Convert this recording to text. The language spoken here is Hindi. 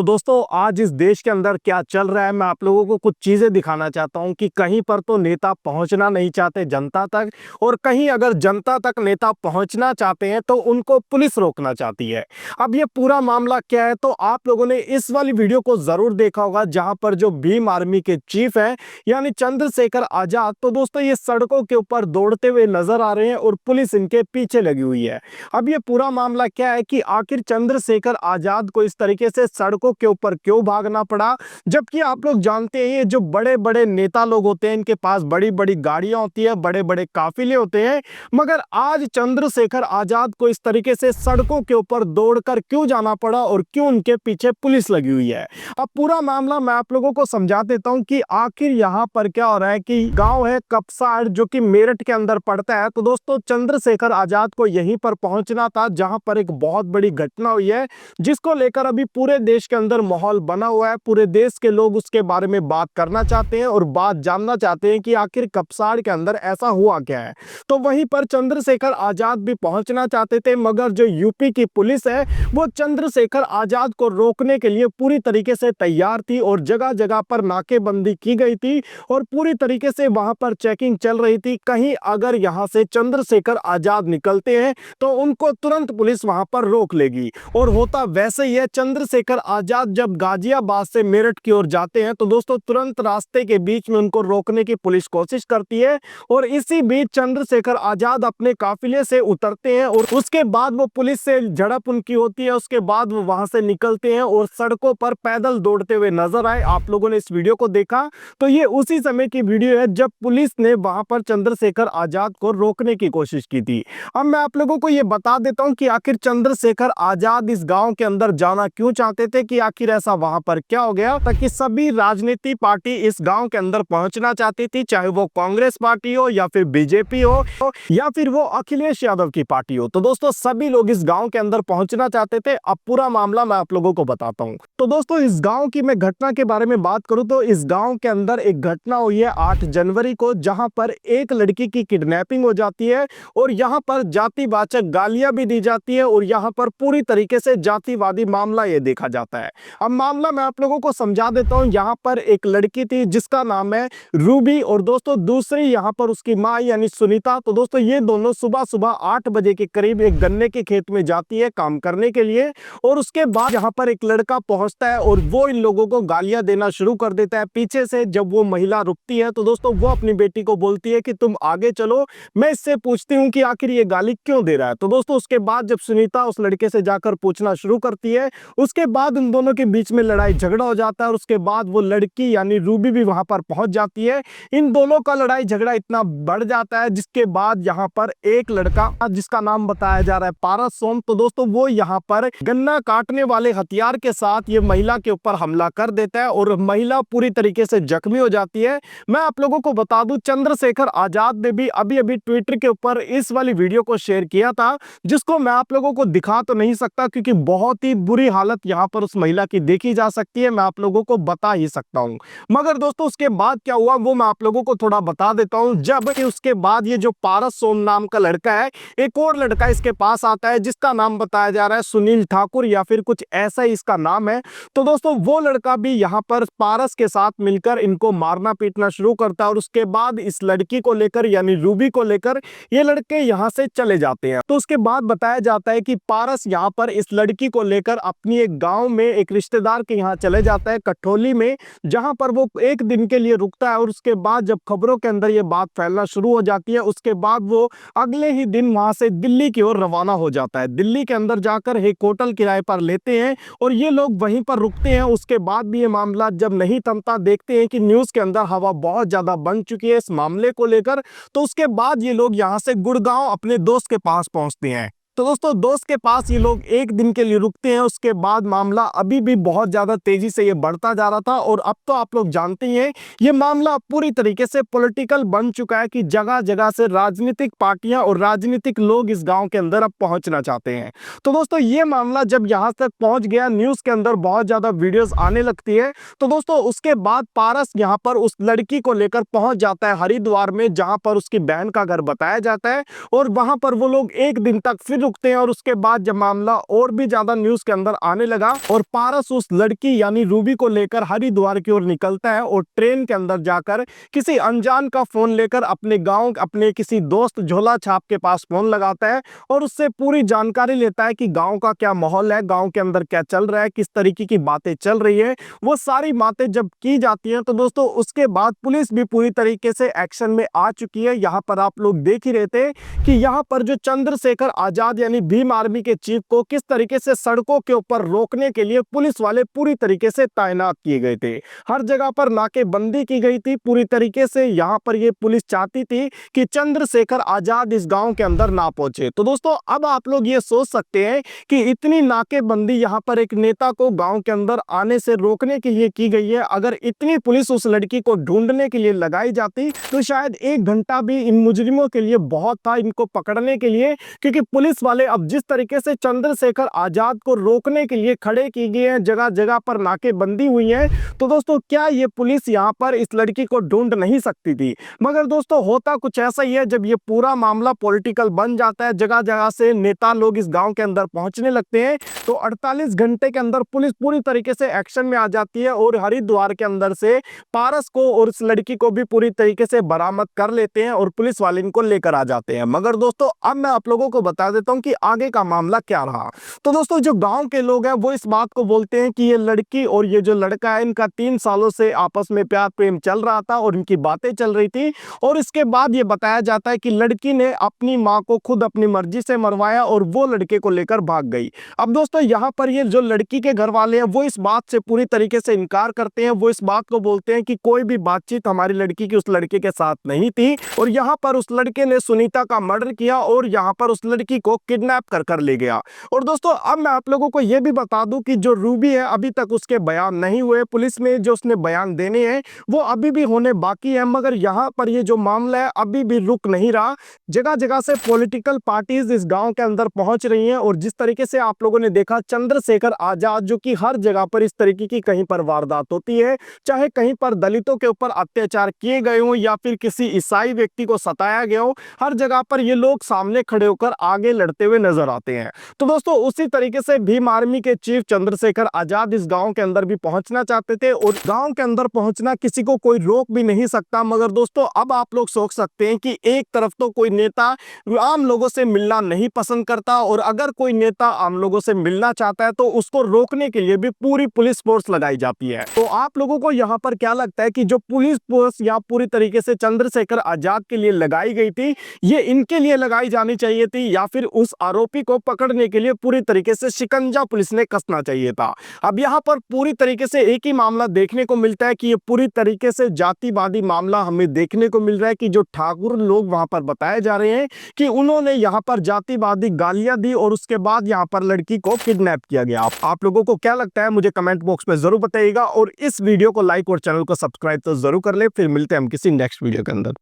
तो दोस्तों आज इस देश के अंदर क्या चल रहा है, मैं आप लोगों को कुछ चीजें दिखाना चाहता हूं कि कहीं पर तो नेता पहुंचना नहीं चाहते जनता तक, और कहीं अगर जनता तक नेता पहुंचना चाहते हैं तो उनको पुलिस रोकना चाहती है। अब ये पूरा मामला क्या है, तो आप लोगों ने इस वाली वीडियो को जरूर देखा होगा जहां पर जो भीम आर्मी के चीफ है यानी चंद्रशेखर आजाद, तो दोस्तों ये सड़कों के ऊपर दौड़ते हुए नजर आ रहे हैं और पुलिस इनके पीछे लगी हुई है। अब ये पूरा मामला क्या है कि आखिर चंद्रशेखर आजाद को इस तरीके से सड़कों के ऊपर क्यों भागना पड़ा, जबकि आप लोग जानते हैं ये जो बड़े बड़े नेता लोग होते हैं इनके पास बड़ी बड़ी गाड़ियां होती है, बड़े बड़े काफिले होते हैं, मगर आज चंद्रशेखर आजाद को इस तरीके से सड़कों के ऊपर दौड़कर क्यों जाना पड़ा और क्यों उनके पीछे पुलिस लगी हुई है। अब पूरा मामला मैं आप लोगों को समझा देता हूं कि आखिर यहां पर क्या हो रहा है कि गांव है कपसाड़ जो कि मेरठ के अंदर पड़ता है। तो दोस्तों चंद्रशेखर आजाद को यहीं पर पहुंचना था जहां पर एक बहुत बड़ी घटना हुई है, जिसको लेकर अभी पूरे देश के अंदर माहौल बना हुआ है। पूरे देश के लोग उसके बारे में बात करना चाहते हैं और बात जानना चाहते हैं कि आखिर कपसाड़ के अंदर ऐसा हुआ क्या है। तो वहीं पर चंद्रशेखर आजाद भी पहुंचना चाहते थे, मगर जो यूपी की पुलिस है वो चंद्रशेखर आजाद को रोकने के लिए पूरी तरीके से तैयार थी और जगह जगह पर नाकेबंदी की गई थी और पूरी तरीके से वहां पर चेकिंग चल रही थी। कहीं अगर यहां से चंद्रशेखर आजाद निकलते हैं तो उनको तुरंत पुलिस वहां पर रोक लेगी। और होता वैसे ही है, चंद्रशेखर आजाद जब गाजियाबाद से मेरठ की ओर जाते हैं तो दोस्तों तुरंत रास्ते के बीच में उनको रोकने की पुलिस कोशिश करती है और इसी बीच चंद्रशेखर आजाद अपने काफिले से उतरते हैं और उसके बाद वो पुलिस से झड़प उनकी होती है। उसके बाद वो वहां से निकलते हैं और सड़कों पर पैदल दौड़ते हुए नजर आए। आप लोगों ने इस वीडियो को देखा तो ये उसी समय की वीडियो है जब पुलिस ने वहां पर चंद्रशेखर आजाद को रोकने की कोशिश की थी। अब मैं आप लोगों को ये बता देता हूं कि आखिर चंद्रशेखर आजाद इस गांव के अंदर जाना क्यों चाहते थे, कि आखिर ऐसा वहां पर क्या हो गया ताकि सभी राजनीति पार्टी इस गांव के अंदर पहुंचना चाहती थी, चाहे वो कांग्रेस पार्टी हो या फिर बीजेपी हो या फिर वो अखिलेश यादव की पार्टी हो। तो दोस्तों सभी लोग इस गांव के अंदर पहुंचना चाहते थे। अब पूरा मामला मैं आप लोगों को बताता हूं। तो दोस्तों इस गांव की मैं घटना के बारे में बात करूं तो इस गांव के अंदर एक घटना हुई है 8 जनवरी को, जहां पर एक लड़की की किडनैपिंग हो जाती है और यहां पर जातिवाचक गालियां भी दी जाती है और यहां पर पूरी तरीके से जातिवादी मामला ये देखा जाता है। अब मामला मैं आप लोगों को समझा देता हूं। यहां पर एक लड़की थी जिसका नाम है रूबी और दोस्तों दूसरी यहां पर उसकी मां यानी सुनीता। तो दोस्तों ये दोनों सुबह सुबह 8 बजे के करीब एक गन्ने के खेत में जाती है काम करने के लिए और उसके बाद यहां पर एक लड़का पहुंचता है और वो इन लोगों को गालियां देना शुरू कर देता है पीछे से। जब वो महिला रुकती है तो दोस्तों वो अपनी बेटी को बोलती है कि तुम आगे चलो, मैं इससे पूछती हूँ कि आखिर ये गाली क्यों दे रहा है। तो दोस्तों उसके बाद जब सुनीता उस लड़के से जाकर पूछना शुरू करती है, उसके बाद उन दोनों के बीच में लड़ाई झगड़ा हो जाता है और उसके बाद वो लड़की यानी रूबी भी वहां पर पहुंच जाती है। इन दोनों का लड़ाई झगड़ा इतना बढ़ जाता है जिसके बाद यहाँ पर एक लड़का जिसका नाम बताया जा रहा है पारस सोम, तो दोस्तों वो यहाँ पर गन्ना काटने वाले हथियार के साथ ये महिला के ऊपर हमला कर देता है और महिला पूरी तरीके से जख्मी हो जाती है। मैं आप लोगों को बता दूं चंद्रशेखर आजाद ने भी अभी अभी ट्विटर के ऊपर इस वाली वीडियो को शेयर किया था, जिसको मैं आप लोगों को दिखा तो नहीं सकता क्योंकि बहुत ही बुरी हालत यहाँ पर उस महिला की देखी जा सकती है। मैं आप लोगों को बता ही सकता हूँ, मगर दोस्तों उसके बाद क्या हुआ वो मैं आप लोगों को थोड़ा बता देता हूँ। जब उसके बाद ये जो पारस सोम नाम का लड़का है, एक और लड़का इसके पास आता है जिसका नाम बताया जा रहा है सुनील ठाकुर या फिर कुछ ऐसा ही इसका नाम है। तो दोस्तों वो लड़का भी यहाँ पर पारस के साथ मिलकर इनको मारना पीटना शुरू करता है और उसके बाद इस लड़की को लेकर यानी रूबी को लेकर ये लड़के यहाँ से चले जाते हैं। तो उसके बाद बताया जाता है कि पारस यहाँ पर इस लड़की को लेकर अपनी एक गांव में एक रिश्तेदार के यहाँ चले जाता है कठौली में, जहां पर वो एक दिन के लिए रुकता है और उसके बाद जब खबरों के अंदर ये बात फैलना शुरू हो जाती है उसके बाद वो अगले ही दिन वहां से दिल्ली की ओर रवाना हो जाता है। दिल्ली के अंदर जाकर एक होटल किराए पर लेते हैं और ये लोग वहीं पर रुकते हैं। उसके बाद भी ये मामला जब नहीं थमता, देखते हैं कि न्यूज के अंदर हवा बहुत ज्यादा बन चुकी है इस मामले को लेकर, तो उसके बाद ये लोग यहाँ से गुड़गांव अपने दोस्त के पास पहुंचते हैं। तो दोस्तों दोस्त के पास ये लोग एक दिन के लिए रुकते हैं। उसके बाद मामला अभी भी बहुत ज्यादा तेजी से ये बढ़ता जा रहा था और अब तो आप लोग जानते ही हैं ये मामला पूरी तरीके से पॉलिटिकल बन चुका है कि जगह जगह से राजनीतिक पार्टियां और राजनीतिक लोग इस गांव के अंदर अब पहुंचना चाहते हैं। तो दोस्तों ये मामला जब यहां तक पहुंच गया, न्यूज के अंदर बहुत ज्यादा वीडियोस आने लगती है, तो दोस्तों उसके बाद पारस यहां पर उस लड़की को लेकर पहुंच जाता है हरिद्वार में, जहां पर उसकी बहन का घर बताया जाता है और वहां पर वो लोग एक दिन तक फिर रुकते हैं और उसके बाद जब मामला और भी ज्यादा न्यूज के अंदर आने लगा और पारस उस लड़की यानी रूबी को लेकर हरिद्वार की ओर निकलता है और ट्रेन के अंदर जाकर किसी अनजान का फोन लेकर अपने गांव अपने किसी दोस्त झोला छाप के पास फोन लगाता है और उससे पूरी जानकारी लेता है कि गांव का क्या माहौल है, गांव के अंदर क्या चल रहा है, किस तरीके की बातें चल रही है। वो सारी बातें जब की जाती हैं तो दोस्तों उसके बाद पुलिस भी पूरी तरीके से एक्शन में आ चुकी है। यहाँ पर आप लोग देख ही रहे थे कि यहाँ पर जो चंद्रशेखर आजाद यानी भीम आर्मी के चीफ को किस तरीके से सड़कों के ऊपर रोकने के लिए पुलिस वाले पूरी तरीके से तैनात किए गए थे। हर जगह पर नाकेबंदी की गई थी पूरी तरीके से। यहाँ पर ये पुलिस चाहती थी कि चंद्रशेखर आजाद इस गांव के अंदर ना पहुंचे। तो दोस्तों अब आप लोग ये सोच सकते हैं कि इतनी नाकेबंदी यहाँ पर एक नेता को गांव के अंदर आने से रोकने के लिए की गई है। अगर इतनी पुलिस उस लड़की को ढूंढने के लिए लगाई जाती तो शायद 1 घंटा भी इन मुजरिमों के लिए बहुत था इनको पकड़ने के लिए, क्योंकि पुलिस वाले अब जिस तरीके से चंद्रशेखर आजाद को रोकने के लिए खड़े की गए हैं, जगह जगह पर नाकेबंदी हुई है, तो दोस्तों क्या ये पुलिस यहाँ पर इस लड़की को ढूंढ नहीं सकती थी? मगर दोस्तों होता कुछ ऐसा ही है, जब ये पूरा मामला पॉलिटिकल बन जाता है, जगह जगह से नेता लोग इस गांव के अंदर पहुंचने लगते हैं, तो 48 घंटे के अंदर पुलिस पूरी तरीके से एक्शन में आ जाती है और हरिद्वार के अंदर से पारस को और इस लड़की को भी पूरी तरीके से बरामद कर लेते हैं और पुलिस वाले इनको लेकर आ जाते हैं। मगर दोस्तों अब मैं आप लोगों को बता देता हूं कि आगे का मामला क्या रहा। तो दोस्तों जो गांव के लोग हैं वो इस बात को बोलते हैं कि ये लड़की और ये जो लड़का है इनका 3 सालों से आपस में प्यार प्रेम चल रहा था और इनकी बातें चल रही थी, और इसके बाद ये बताया जाता है कि लड़की ने अपनी मां को खुद अपनी मर्जी से मरवाया और वो लड़के को लेकर भाग गई। अब दोस्तों यहाँ पर ये जो लड़की के घर वाले हैं वो इस बात से पूरी तरीके से इनकार करते हैं। वो इस बात को बोलते हैं कि कोई भी बातचीत हमारी लड़की की उस लड़के के साथ नहीं थी और यहाँ पर उस लड़के ने सुनीता का मर्डर किया और यहाँ पर उस लड़की को किडनैप कर ले गया। और दोस्तों अब मैं आप लोगों को यह भी बता दूं कि जो रूबी है अभी तक उसके बयान नहीं हुए, पुलिस में जो उसने बयान देने हैं वो अभी भी होने बाकी है। मगर यहाँ पर ये जो मामला है अभी भी रुक नहीं रहा, जगह जगह से पॉलिटिकल पार्टीज इस गांव के अंदर पहुंच रही हैं। और जिस तरीके से आप लोगों ने देखा चंद्रशेखर आजाद जो कि हर जगह पर इस तरीके की कहीं पर वारदात होती है, चाहे कहीं पर दलितों के ऊपर अत्याचार किए गए हों या फिर किसी ईसाई व्यक्ति को सताया गया हो, हर जगह पर ये लोग सामने खड़े होकर आगे लड़ते हुए नजर आते हैं। तो दोस्तों उसी तरीके से भीम आर्मी के चीफ चंद्रशेखर आजाद इस गांव के अंदर भी पहुंचना चाहते थे और गांव के अंदर पहुंचना किसी को कोई रोक भी नहीं सकता। मगर दोस्तों अब आप लोग सोच सकते हैं कि एक तरफ तो कोई नेता आम लोगों से मिलना नहीं पसंद करता और अगर कोई नेता आम लोगों से मिलना चाहता है तो उसको रोकने के लिए भी पूरी पुलिस फोर्स लगाई जाती है। तो आप लोगों को यहाँ पर क्या लगता है कि जो पुलिस फोर्स यहाँ पूरी तरीके से चंद्रशेखर आजाद के लिए लगाई गई थी, ये इनके लिए लगाई जानी चाहिए थी या फिर उस आरोपी को पकड़ने के लिए पूरी तरीके से शिकंजा पुलिस ने कसना चाहिए था? अब यहाँ पर पूरी तरीके से एक ही मामला देखने को मिलता है कि ये पूरी तरीके से जातिवादी मामला हमें देखने को मिल रहा है कि जो ठाकुर लोग वहां पर बताए जा रहे हैं कि उन्होंने यहाँ पर जातिवादी गालियां दी और उसके बाद यहाँ पर लड़की को किडनैप किया गया। आप लोगों को क्या लगता है मुझे कमेंट बॉक्स में जरूर बताइएगा और इस वीडियो को लाइक और चैनल को सब्सक्राइब तो जरूर कर ले। फिर मिलते हैं हम किसी नेक्स्ट वीडियो के अंदर।